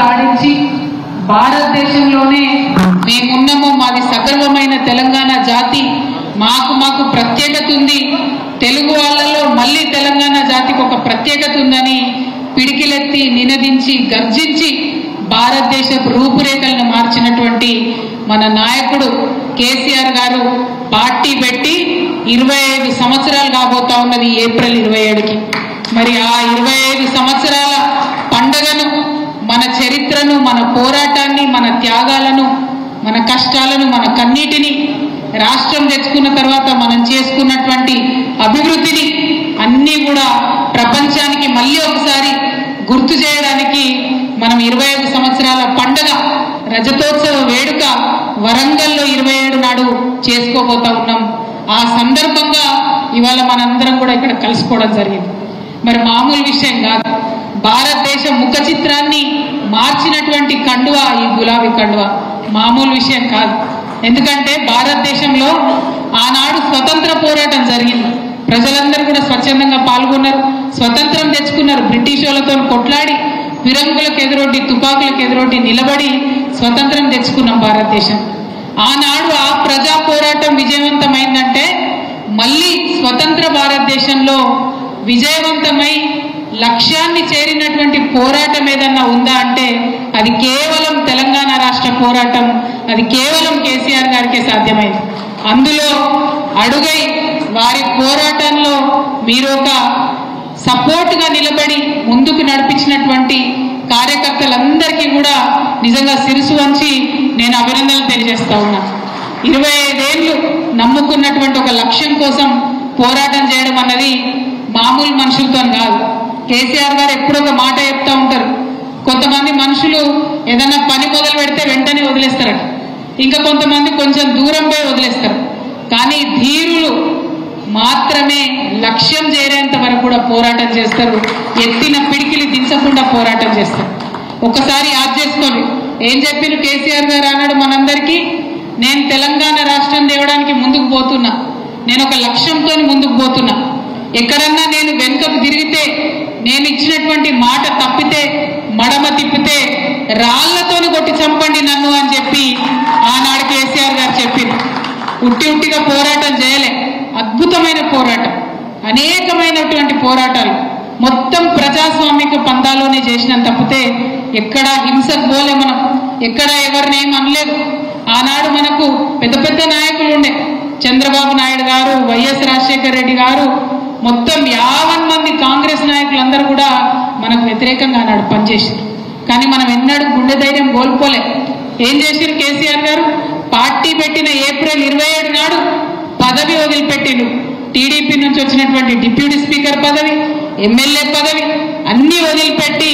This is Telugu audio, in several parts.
సాధించి భారతదేశంలోనే మేమున్నాము, మాది సగర్వమైన తెలంగాణ జాతి, మాకు ప్రత్యేకత ఉంది, తెలుగు వాళ్ళలో మళ్ళీ తెలంగాణ జాతికి ఒక ప్రత్యేకత ఉందని పిడికిలెత్తి నినదించి గర్జించి భారతదేశ రూపురేఖలను మార్చినటువంటి మన నాయకుడు కేసీఆర్ గారు పార్టీ పెట్టి 25 సంవత్సరాలు కాబోతా ఉన్నది ఏప్రిల్ 27కి. మరి ఆ 25 సంవత్సరాల పండగను, మన చరిత్రను, మన పోరాటాన్ని, మన త్యాగాలను, మన కష్టాలను, మన కన్నీటిని, రాష్ట్రం తెచ్చుకున్న తర్వాత మనం చేసుకున్నటువంటి అభివృద్ధిని అన్నీ కూడా ప్రపంచానికి మళ్ళీ ఒకసారి గుర్తు చేయడానికి మనం 25 సంవత్సరాల పండగ రజతోత్సవ వేడుక వరంగల్లో 27 నాడు చేసుకోబోతా ఉన్నాం. ఆ సందర్భంగా ఇవాళ మనందరం కూడా ఇక్కడ కలుసుకోవడం జరిగింది. మరి మామూలు విషయం కాదు. భారతదేశ ముఖ చిత్రాన్ని మార్చినటువంటి కండువా ఈ గులాబీ కండువా మామూలు విషయం కాదు. ఎందుకంటే భారతదేశంలో ఆనాడు స్వతంత్ర పోరాటం జరిగింది. ప్రజలందరూ కూడా స్వచ్ఛందంగా పాల్గొన్నారు, స్వతంత్రం తెచ్చుకున్నారు. బ్రిటిష్ వాళ్ళతో కొట్లాడి ఫిరంగులకు ఎదురొడ్డి, తుపాకులకు ఎదురొడ్డి నిలబడి స్వతంత్రం తెచ్చుకున్నాం భారతదేశం. ఆనాడు ఆ ప్రజా పోరాటం విజయవంతమైందంటే మళ్ళీ స్వతంత్ర భారతదేశంలో విజయవంతమై లక్ష్యాన్ని చేరినటువంటి పోరాటం ఏదన్నా ఉందా అంటే అది కేవలం తెలంగాణ రాష్ట్ర పోరాటం, అది కేవలం కేసీఆర్ గారికే సాధ్యమైంది. అందులో అడుగై వారి పోరాటంలో మీరు ఒక సపోర్ట్గా నిలబడి ముందుకు నడిపించినటువంటి కార్యకర్తలందరికీ కూడా నిజంగా శిరసు వంచి నేను అభినందనలు తెలియజేస్తా ఉన్నా. 25 ఏళ్ళు నమ్ముకున్నటువంటి ఒక లక్ష్యం కోసం పోరాటం చేయడం అన్నది మామూలు మనుషులతో కాదు. కేసీఆర్ గారు ఎప్పుడో ఒక మాట చెప్తా ఉంటారు, కొంతమంది మనుషులు ఏదన్నా పని మొదలు పెడితే వెంటనే వదిలేస్తారట, ఇంకా కొంతమంది కొంచెం దూరం పోయి వదిలేస్తారు. కానీ ధీరులు మాత్రమే లక్ష్యం చేరేంత వరకు కూడా పోరాటం చేస్తారు, ఎత్తిన పిడికిలి దించకుండా పోరాటం చేస్తారు. ఒకసారి యాద్ చేసుకోండి, ఏం చెప్పిన కేసీఆర్ గారు అన్నాడు మనందరికీ, నేను తెలంగాణ రాష్ట్రం తేవడానికి ముందుకు పోతున్నా, నేను ఒక లక్ష్యంతో ముందుకు పోతున్నా, ఎక్కడన్నా నేను వెనుకకు తిరిగితే, నేను ఇచ్చినటువంటి మాట తప్పితే, మడమ తిప్పితే రాళ్లతోని కొట్టి చంపండి నన్ను అని చెప్పి ఆనాడు కేసీఆర్ గారు చెప్పింది. ఉట్టిగా పోరాటం చేయలే, అద్భుతమైన పోరాటం, అనేకమైనటువంటి పోరాటాలు మొత్తం ప్రజాస్వామిక పందాలోనే చేసినాం తప్పితే ఎక్కడా హింసకు పోలే, మనం ఎక్కడ ఎవరినేం అనలేదు. ఆనాడు మనకు పెద్ద పెద్ద నాయకులు ఉండే, చంద్రబాబు నాయుడు గారు, వైఎస్ రాజశేఖర రెడ్డి గారు, మొత్తం 50 మంది కాంగ్రెస్ నాయకులందరూ కూడా మనకు వ్యతిరేకంగా ఆనాడు పనిచేసారు. కానీ మనం ఎన్నడూ గుండె ధైర్యం కోల్పోలే. ఏం చేశారు కేసీఆర్ గారు? పార్టీ పెట్టిన ఏప్రిల్ 27 నాడు పదవి వదిలిపెట్టిండు. టీడీపీ నుంచి వచ్చినటువంటి డిప్యూటీ స్పీకర్ పదవి, ఎమ్మెల్యే పదవి అన్నీ వదిలిపెట్టి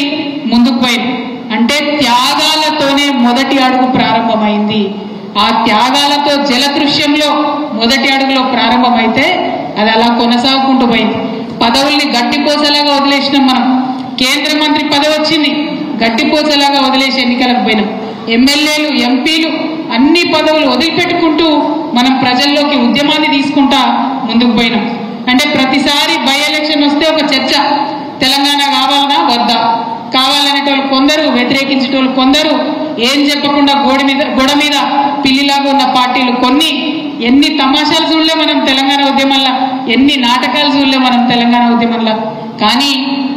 ముందుకు పోయింది. అంటే త్యాగాలతోనే మొదటి అడుగు ప్రారంభమైంది. ఆ త్యాగాలతో జలదృశ్యంలో మొదటి అడుగులో ప్రారంభమైతే అది అలా కొనసాగుకుంటూ పోయింది. పదవుల్ని గట్టిపోసలాగా వదిలేసినాం మనం. కేంద్ర మంత్రి పదవి వచ్చింది, గట్టిపోసలాగా వదిలేసి ఎన్నికలకు పోయినాం. ఎమ్మెల్యేలు, ఎంపీలు అన్ని పదవులు వదిలిపెట్టుకుంటూ మనం ప్రజల్లోకి ఉద్యమాన్ని తీసుకుంటా ముందుకు పోయినాం. అంటే ప్రతిసారి బై ఎలక్షన్ వస్తే ఒక చర్చ, తెలంగాణ కావాలన్నా వద్దా, కావాలనేటోళ్ళు కొందరు, వ్యతిరేకించేటోళ్ళు కొందరు, ఏం చెప్పకుండా గోడ మీద పిల్లిలాగా ఉన్న పార్టీలు కొన్ని. ఎన్ని తమాషాలు చూడలే మనం తెలంగాణ ఉద్యమంలో, ఎన్ని నాటకాలు చూడలే మనం తెలంగాణ ఉద్యమంలో. కానీ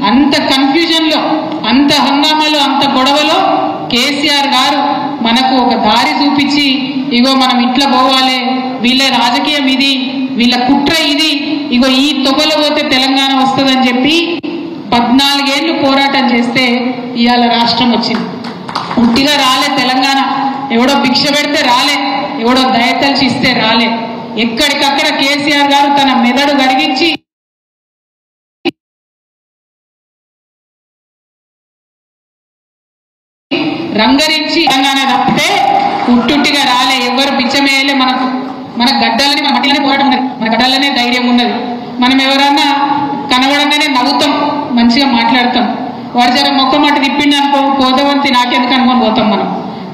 అంత కన్ఫ్యూజన్లో, అంత హంగామాలో, అంత గొడవలో కేసీఆర్ గారు మనకు ఒక దారి చూపించి, ఇగో మనం ఇట్లా పోవాలి, వీళ్ళ రాజకీయం ఇది, వీళ్ళ కుట్ర ఇది, ఇగో ఈ తొగలో పోతే తెలంగాణ వస్తుందని చెప్పి 14 ఏళ్ళు పోరాటం చేస్తే ఇవాళ రాష్ట్రం వచ్చింది. ఉట్టిగా రాలే తెలంగాణ, ఎవడో భిక్ష పెడితే రాలే, ఎవడో దయతలిచి ఇస్తే రాలే. ఎక్కడికక్కడ కేసీఆర్ గారు తన మెదడు గడిగించి రంగరించి తెలంగాణ తప్పితే ఉట్టుట్టిగా రాలే, ఎవరు బిచ్చమేయలే. మన గడ్డలని, మన మట్టిలోనే పోరాటం ఉన్నది, మన గడ్డలనే ధైర్యం ఉన్నది. మనం ఎవరన్నా కనబడంగానే నవ్వుతాం, మంచిగా మాట్లాడతాం. వాడు జర మొక్క మాట తిప్పిండి అనుకో, పోదవంతి నాకెందుకు అనుకొని పోతాం.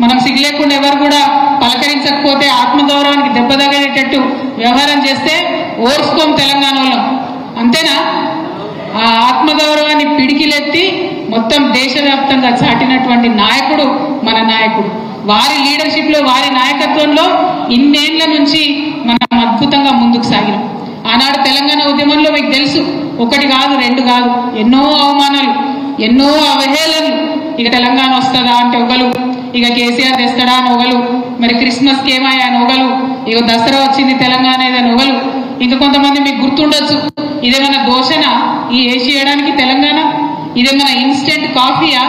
మనం సిగ్గులేకుండా ఎవరు కూడా పలకరించకపోతే, ఆత్మగౌరవానికి దెబ్బ తగిలేటట్టు వ్యవహారం చేస్తే ఓర్చుకోం తెలంగాణ వాళ్ళం. అంతేనా? ఆ ఆత్మగౌరవాన్ని పిడికిలెత్తి మొత్తం దేశవ్యాప్తంగా చాటినటువంటి నాయకుడు మన నాయకుడు. వారి లీడర్షిప్ లో, వారి నాయకత్వంలో ఇన్నేళ్ల నుంచి మనం అద్భుతంగా ముందుకు సాగినాం. ఆనాడు తెలంగాణ ఉద్యమంలో మీకు తెలుసు, ఒకటి కాదు రెండు కాదు, ఎన్నో అవమానాలు, ఎన్నో అవహేళనలు. ఇక తెలంగాణ వస్తుందా అంటే ఒకలు, ఇక కేసీఆర్ తెస్తాడా అని ఒకలు, మరి క్రిస్మస్కి ఏమయ్యా అని ఒకలు, ఇక దసరా వచ్చింది తెలంగాణ ఏదని ఒకలు. ఇంకా కొంతమంది మీకు గుర్తుండొచ్చు, ఇదేమన్నా దోషణ ఈ ఏసీ చేయడానికి తెలంగాణ, ఇదేమన్నా ఇన్స్టెంట్ కాఫీయా?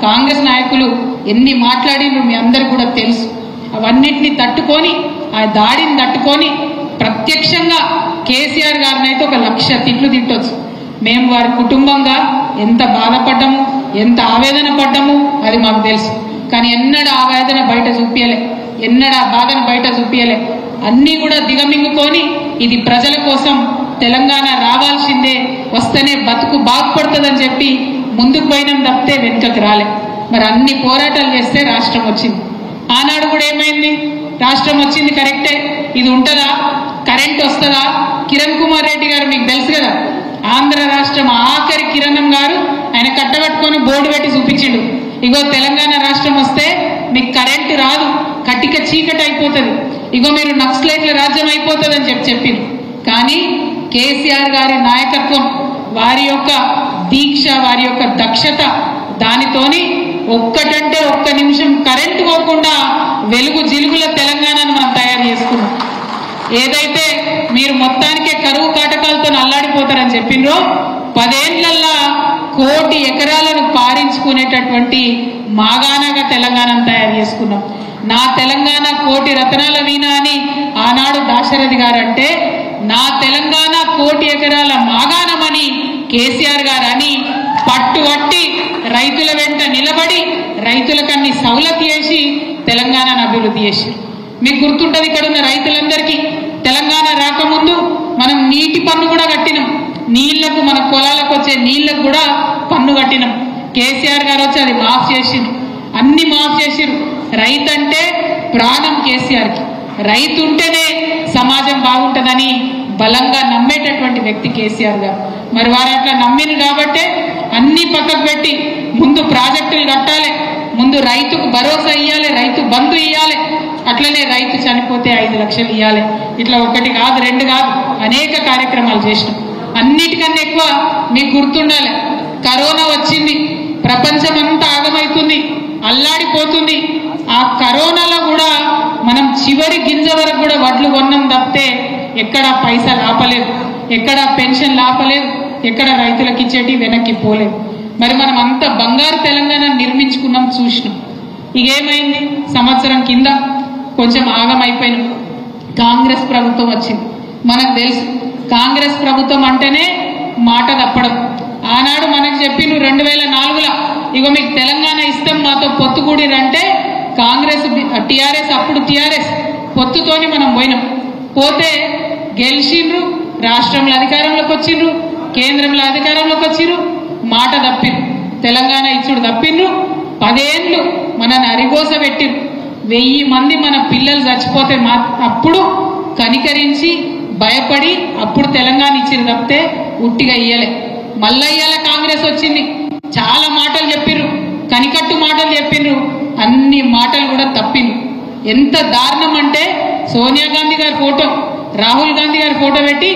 కాంగ్రెస్ నాయకులు ఎన్ని మాట్లాడినరు మీ అందరు కూడా తెలుసు. అవన్నిటిని తట్టుకొని, ఆ దాడిని తట్టుకొని ప్రత్యక్షంగా కేసీఆర్ గారిని అయితే 1,00,000 తిట్లు తిట్టొచ్చు. మేము వారి కుటుంబంగా ఎంత బాధపడ్డాము, ఎంత ఆవేదన పడ్డాము అది మాకు తెలుసు. కానీ ఎన్నడ ఆవేదన బయట చూపించలే, ఎన్నడ బాధను బయట చూపించలే. అన్నీ కూడా దిగమింగుకొని ఇది ప్రజల కోసం, తెలంగాణ రావాల్సిందే, వస్తేనే బతుకు బాగుపడుతుందని చెప్పి ముందుకు పోయినాం తప్పితే వెనుకకు రాలే. మరి అన్ని పోరాటాలు చేస్తే రాష్ట్రం వచ్చింది. ఆనాడు కూడా ఏమైంది? రాష్ట్రం వచ్చింది కరెక్టే, ఇది ఉంటుందా? కరెంట్ వస్తుందా? కిరణ్ కుమార్ రెడ్డి గారు మీకు తెలుసు కదా, ఆంధ్ర రాష్ట్రం ఆఖరి కిరణం గారు ఆయన కట్టబెట్టుకొని బోర్డు పెట్టి చూపించిండు, ఇగో తెలంగాణ రాష్ట్రం వస్తే మీకు కరెంటు రాదు, కటిక చీకటి అయిపోతుంది, ఇగో మీరు నక్సలైట్ల రాజ్యం అయిపోతుంది అని చెప్పింది. కానీ కేసీఆర్ గారి నాయకత్వం, వారి యొక్క దీక్ష, వారి యొక్క దక్షత, దానితోని ఒక్కటంటే ఒక్క నిమిషం కరెంటు పోకుండా వెలుగు జిలుగుల తెలంగాణను మనం తయారు చేసుకున్నాం. ఏదైతే మీరు మొత్తానికే కరువు కాటకాలతో అల్లాడిపోతారని చెప్పిండ్రో, 10 ఏళ్లల్లా 1 కోటి ఎకరాలను పారించుకునేటటువంటి మాగాణగా తెలంగాణను తయారు చేసుకున్నాం. నా తెలంగాణ 1 కోటి రతనాల వీణ అని ఆనాడు దాశరథి గారు అంటే, నా తెలంగాణ 1 కోటి ఎకరాల మాగాణమని కేసీఆర్ గారు అని పట్టుబట్టి రైతుల వెంట నిలబడి రైతులకన్ని సౌలత్ చేసి తెలంగాణను అభివృద్ధి చేసి. మీకు గుర్తుంటది, ఇక్కడ ఉన్న రైతులందరికీ తెలంగాణ రాకముందు మనం నీటి పన్ను కూడా కట్టినాం. నీళ్లకు, మన పొలాలకు వచ్చే నీళ్లకు కూడా పన్ను కట్టినాం. కేసీఆర్ గారు వచ్చి అది మాఫ్ చేసిండ్రు, అన్ని మాఫ్ చేసిరు. రైతు అంటే ప్రాణం కేసీఆర్కి, రైతు ఉంటేనే సమాజం బాగుంటుందని బలంగా నమ్మేటటువంటి వ్యక్తి కేసీఆర్ గారు. మరి వారు అట్లా నమ్మిను కాబట్టే అన్ని పక్కకు పెట్టి ముందు ప్రాజెక్టులు కట్టాలి, ముందు రైతుకు భరోసా ఇవ్వాలి, రైతు బంధు ఇవ్వాలి, అట్లనే రైతు చనిపోతే 5 లక్షలు ఇవ్వాలి. ఇట్లా 1 కాదు 2 కాదు అనేక కార్యక్రమాలు చేసినాం. అన్నిటికన్నా ఎక్కువ మీకు గుర్తుండాలి, కరోనా వచ్చింది, ప్రపంచం అంతా ఆగమైతుంది, అల్లాడిపోతుంది. ఆ కరోనాలో కూడా మనం చివరి గింజ వరకు కూడా వడ్లు కొన్నాం తప్పితే ఎక్కడ పైసలు ఆపలేదు, ఎక్కడ పెన్షన్ ఆపలేదు, ఎక్కడ రైతులకు ఇచ్చేటి వెనక్కి పోలేదు. మరి మనం అంత బంగారు తెలంగాణ నిర్మించుకున్నాం, చూసినాం. ఇకేమైంది? సంవత్సరం కింద కొంచెం ఆగమైపోయినాం. కాంగ్రెస్ ప్రభుత్వం వచ్చింది. మనకు తెలుసు, కాంగ్రెస్ ప్రభుత్వం అంటేనే మాట తప్పడం. ఆనాడు మనకు చెప్పిండ్రు 2004లో, ఇగో మీకు తెలంగాణ ఇస్తాం, మాతో పొత్తుకూడిరంటే కాంగ్రెస్, టీఆర్ఎస్, అప్పుడు టీఆర్ఎస్ పొత్తుతోని మనం పోయినాం. పోతే గెలిచిండ్రు, రాష్ట్రంలో అధికారంలోకి వచ్చిండ్రు, కేంద్రంలో అధికారంలోకి వచ్చిండ్రు, మాట తప్పిండ్రు, తెలంగాణ ఇచ్చుడు తప్పిండ్రు. 10 ఏళ్ళు మనని అరిగోస పెట్టిండ్రు. 1000 మంది మన పిల్లలు చచ్చిపోతే అప్పుడు కనికరించి భయపడి అప్పుడు తెలంగాణ ఇచ్చిరు తప్పితే ఉట్టిగా ఇయ్యలే. మళ్ళా ఇయ్యాల కాంగ్రెస్ వచ్చింది, చాలా మాటలు చెప్పిండ్రు, కనికట్టు మాటలు చెప్పిండ్రు, అన్ని మాటలు కూడా తప్పిండ్రు. ఎంత దారుణం అంటే సోనియా గాంధీ గారి ఫోటో, రాహుల్ గాంధీ గారి ఫోటో పెట్టి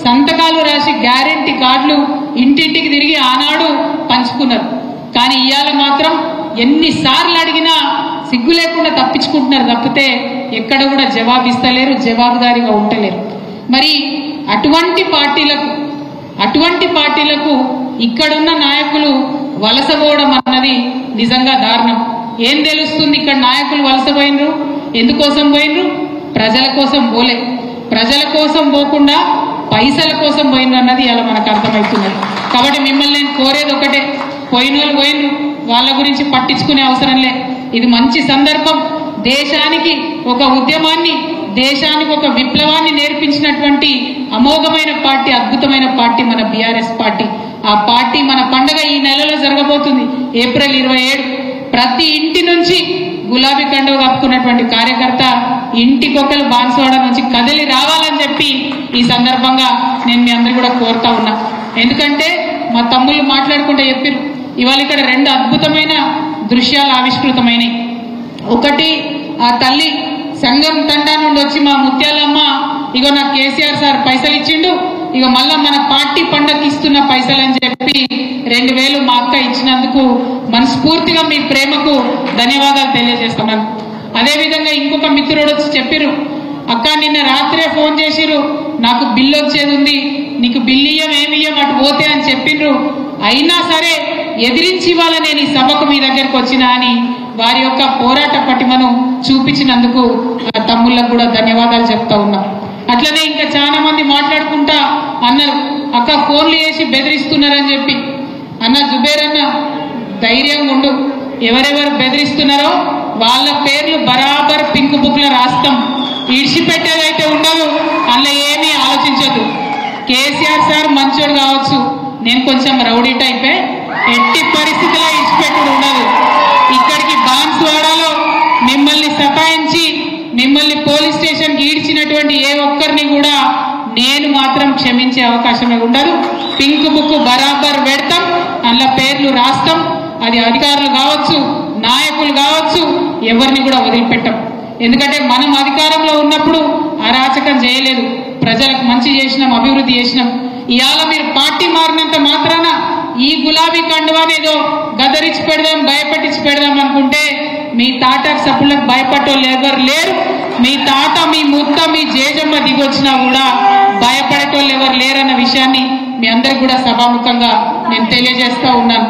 సంతకాలు రాసి గ్యారెంటీ కార్డులు ఇంటింటికి తిరిగి ఆనాడు పంచుకున్నారు. కానీ ఇవాళ మాత్రం ఎన్నిసార్లు అడిగినా సిగ్గు లేకుండా తప్పించుకుంటున్నారు తప్పితే ఎక్కడ కూడా జవాబిస్తలేరు, జవాబుదారీగా ఉండలేరు. మరి అటువంటి పార్టీలకు ఇక్కడున్న నాయకులు వలసపోవడం అన్నది నిజంగా దారుణం. ఏం తెలుస్తుంది? ఇక్కడ నాయకులు వలసపోయినరు, ఎందుకోసం పోయినరు? ప్రజల కోసం పోలే. ప్రజల కోసం పోకుండా పైసల కోసం పోయినరు అన్నది ఇలా మనకు అర్థమవుతున్నది. కాబట్టి మిమ్మల్ని నేను కోరేది ఒకటే, పోయిన వాళ్ళు పోయినరు, వాళ్ళ గురించి పట్టించుకునే అవసరం లే. ఇది మంచి సందర్భం. దేశానికి ఒక ఉద్యమాన్ని, దేశానికి ఒక విప్లవాన్ని నేర్పించినటువంటి అమోఘమైన పార్టీ, అద్భుతమైన పార్టీ మన బీఆర్ఎస్ పార్టీ. ఆ పార్టీ మన పండగ ఈ నెలలో జరగబోతుంది, ఏప్రిల్ 27. ప్రతి ఇంటి నుంచి గులాబీ కండువ కప్పుకున్నటువంటి కార్యకర్త ఇంటికొకరు బాన్స్వాడ నుంచి కదిలి రావాలని చెప్పి ఈ సందర్భంగా నేను మీ అందరూ కూడా కోరుతా ఉన్నా. ఎందుకంటే మా తమ్ముళ్ళు మాట్లాడుకుంటే చెప్పారు. ఇవాళ ఇక్కడ రెండు అద్భుతమైన దృశ్యాలు ఆవిష్కృతమైనవి. ఒకటి, ఆ తల్లి సంఘం తండా నుండి వచ్చి మా ముత్యాలమ్మ ఇగో నాకు కేసీఆర్ సార్ పైసలు ఇచ్చిండు, ఇక మళ్ళా మన పార్టీ పండగకి ఇస్తున్న పైసలు అని చెప్పి 2000 మా అక్క ఇచ్చినందుకు మనస్ఫూర్తిగా మీ ప్రేమకు ధన్యవాదాలు తెలియజేస్తున్నాను. అదేవిధంగా ఇంకొక మిత్రుడు వచ్చి చెప్పారు, అక్క నిన్న రాత్రే ఫోన్ చేసిరు, నాకు బిల్లు వచ్చేది ఉంది, నీకు బిల్లు ఏమియ్యం అటు పోతే అని చెప్పిండ్రు, అయినా సరే ఎదిరించి ఇవాళ నేను ఈ సభకు మీ దగ్గరకు వచ్చినా అని వారి యొక్క పోరాట పటిమను చూపించినందుకు తమ్ముళ్ళకు కూడా ధన్యవాదాలు చెప్తా ఉన్నా. అట్లనే ఇంకా చాలా మంది మాట్లాడుకుంటా అన్నారు, అక్క ఫోన్లు చేసి బెదిరిస్తున్నారని చెప్పి. అన్న జుబేర్ అన్న ధైర్యంగా ఉండు, ఎవరెవరు బెదిరిస్తున్నారో వాళ్ళ పేర్లు బరాబర్ పింక్ బుక్ లో రాస్తాం, ఇడిచిపెట్టేదైతే ఉండదు, అందులో ఏమీ ఆలోచించద్దు. కేసీఆర్ సార్ మంచోడు కావచ్చు, నేను కొంచెం రౌడీ టైపే, ఎట్టి పరిస్థితిలో ఇడిచిపెట్టుడు ఉండదు. ఇక్కడికి బాన్స్వాడలో మిమ్మల్ని సతాయించి మిమ్మల్ని పోలీస్ స్టేషన్కి ఈడ్చినటువంటి ఏ ఒక్కరిని కూడా నేను మాత్రం క్షమించే అవకాశమే ఉండదు. పింక్ బుక్ బరాబర్ పెడతాం, అందులో పేర్లు రాస్తాం. అది అధికారులు కావచ్చు, నాయకులు కావచ్చు, ఎవరిని కూడా వదిలిపెట్టాం. ఎందుకంటే మనం అధికారంలో ఉన్నప్పుడు అరాచకం చేయలేదు, ప్రజలకు మంచి చేసినాం, అభివృద్ధి చేసినాం. ఇవాళ మీరు పార్టీ మారినంత మాత్రాన ఈ గులాబీ కండువానేదో గదరించి పెడదాం, భయపెట్టించి పెడదాం అనుకుంటే మీ తాట సప్పులకు భయపడేవాళ్ళు ఎవరు లేరు. మీ తాత, మీ ముత్త, మీ జేజమ్మ దిగొచ్చినా కూడా భయపడేటోళ్ళు ఎవరు లేరన్న విషయాన్ని మీ అందరికి కూడా సభాముఖంగా నేను తెలియజేస్తా ఉన్నాను.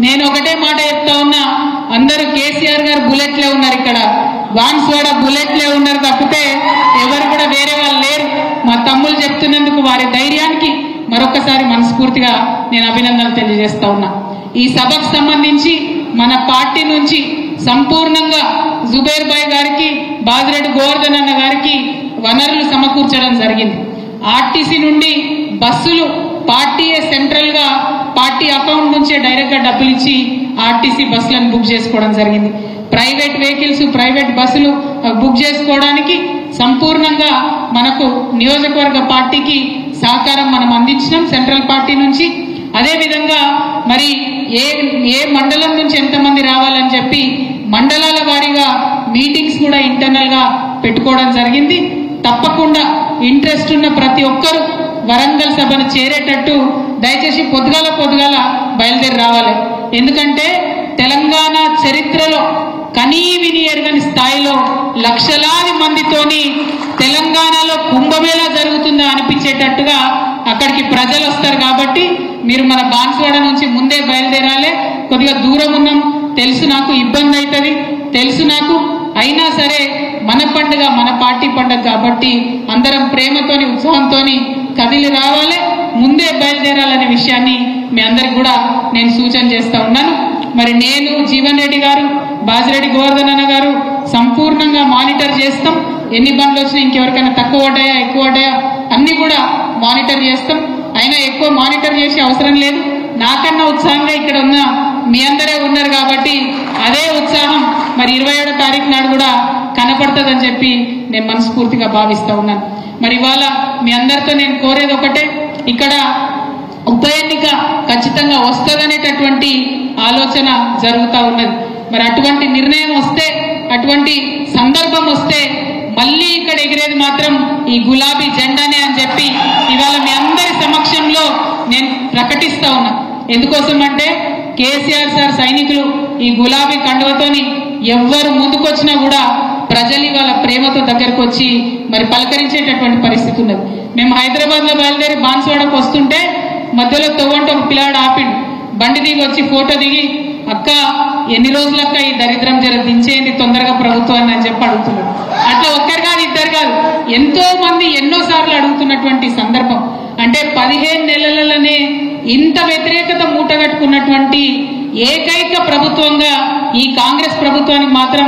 నేను ఒకటే మాట చెప్తా ఉన్నా, అందరూ కేసీఆర్ గారు బుల్లెట్లే ఉన్నారు, ఇక్కడ బాన్స్వాడ బుల్లెట్లే ఉన్నారు తప్పితే ఎవరు కూడా వేరే వాళ్ళు లేరు. మా తమ్ముళ్ళు చెప్తున్నందుకు వారి ధైర్యానికి మరొకసారి మనస్ఫూర్తిగా నేను అభినందనలు తెలియజేస్తా ఉన్నా. ఈ సభకు సంబంధించి మన పార్టీ నుంచి సంపూర్ణంగా జుబేర్ భాయ్ గారికి, బాజిరెడ్డి గోవర్ధన్ అన్న గారికి వనరులు సమకూర్చడం జరిగింది. ఆర్టీసీ నుండి బస్సులు పార్టీయే సెంట్రల్ గా పార్టీ అకౌంట్ నుంచే డైరెక్ట్ గా డబ్బులు ఇచ్చి ఆర్టీసీ బస్సులను బుక్ చేసుకోవడం జరిగింది. ప్రైవేట్ వెహికల్స్, ప్రైవేట్ బస్సులు బుక్ చేసుకోవడానికి సంపూర్ణంగా మనకు నియోజకవర్గ పార్టీకి సహకారం మనం అందించినాం సెంట్రల్ పార్టీ నుంచి. అదేవిధంగా మరి ఏ మండలం నుంచి ఎంతమంది రావాలని చెప్పి మండలాల వారీగా మీటింగ్స్ కూడా ఇంటర్నల్ గా పెట్టుకోవడం జరిగింది. తప్పకుండా ఇంట్రెస్ట్ ఉన్న ప్రతి ఒక్కరూ వరంగల్ సభను చేరేటట్టు దయచేసి పొద్దుగాల బయలుదేరి రావాలి. ఎందుకంటే తెలంగాణ చరిత్రలో కనీ విని ఎరగని స్థాయిలో లక్షలాది మందితోని తెలంగాణలో కుంభమేళా జరుగుతుందా అనిపించేటట్టుగా అక్కడికి ప్రజలు వస్తారు. కాబట్టి మీరు మన బాన్స్వాడ నుంచి ముందే బయలుదేరాలి. కొద్దిగా దూరం ఉన్నాం, తెలుసు, నాకు ఇబ్బంది అవుతుంది, తెలుసు నాకు, అయినా సరే మన పండుగ, మన పార్టీ పండుగ కాబట్టి అందరం ప్రేమతోని, ఉత్సాహంతోని కదిలి రావాలి, ముందే బయలుదేరాలనే విషయాన్ని మీ అందరికి కూడా నేను సూచన చేస్తా ఉన్నాను. మరి నేను, జీవన్ రెడ్డి గారు, బాజిరెడ్డి గోవర్ధన్ అన్న గారు సంపూర్ణంగా మానిటర్ చేస్తాం. ఎన్ని బండ్లు వచ్చినా, ఇంకెవరికైనా తక్కువ పడ్డాయా, ఎక్కువ పడ్డాయా అన్ని కూడా మానిటర్ చేస్తాం. అయినా ఎక్కువ మానిటర్ చేసే అవసరం లేదు. నాకన్నా ఉత్సాహంగా ఇక్కడ ఉన్న మీ అందరే ఉన్నారు కాబట్టి అదే ఉత్సాహం మరి 27వ తారీఖు నాడు కూడా కనపడుతుందని చెప్పి నేను మనస్ఫూర్తిగా భావిస్తా ఉన్నాను. మరి ఇవాళ మీ అందరితో నేను కోరేది ఒకటే, ఇక్కడ ఉప ఎన్నిక ఖచ్చితంగా వస్తుందనేటటువంటి ఆలోచన జరుగుతూ ఉన్నది. మరి అటువంటి నిర్ణయం వస్తే, అటువంటి సందర్భం వస్తే మళ్ళీ ఇక్కడ ఎగిరేది మాత్రం ఈ గులాబీ జెండానే అని చెప్పి ఇవాళ మీ అందరి సమక్షంలో నేను ప్రకటిస్తా ఉన్నా. ఎందుకోసం అంటే కేసీఆర్ సార్ సైనికులు ఈ గులాబీ కండువతోని ఎవ్వరు ముందుకొచ్చినా కూడా ప్రజలు ఇవాళ ప్రేమతో దగ్గరకు వచ్చి మరి పలకరించేటటువంటి పరిస్థితి ఉన్నది. మేము హైదరాబాద్ లో బయలుదేరి బాన్స్వాడకు వస్తుంటే మధ్యలో తవ్వంటే ఒక పిల్లాడు ఆపిండు, బండి దిగి వచ్చి ఫోటో దిగి, అక్క ఎన్ని రోజులక్క ఈ దరిద్రం జర దించేయండి తొందరగా ప్రభుత్వాన్ని అని చెప్పి అడుగుతున్నాడు. అట్లా ఒక్కరు కాదు, ఇద్దరు కాదు, ఎంతో మంది ఎన్నోసార్లు అడుగుతున్నటువంటి సందర్భం. అంటే 15 నెలలలోనే ఇంత వ్యతిరేకత మూటగట్టుకున్నటువంటి ఏకైక ప్రభుత్వంగా ఈ కాంగ్రెస్ ప్రభుత్వానికి మాత్రం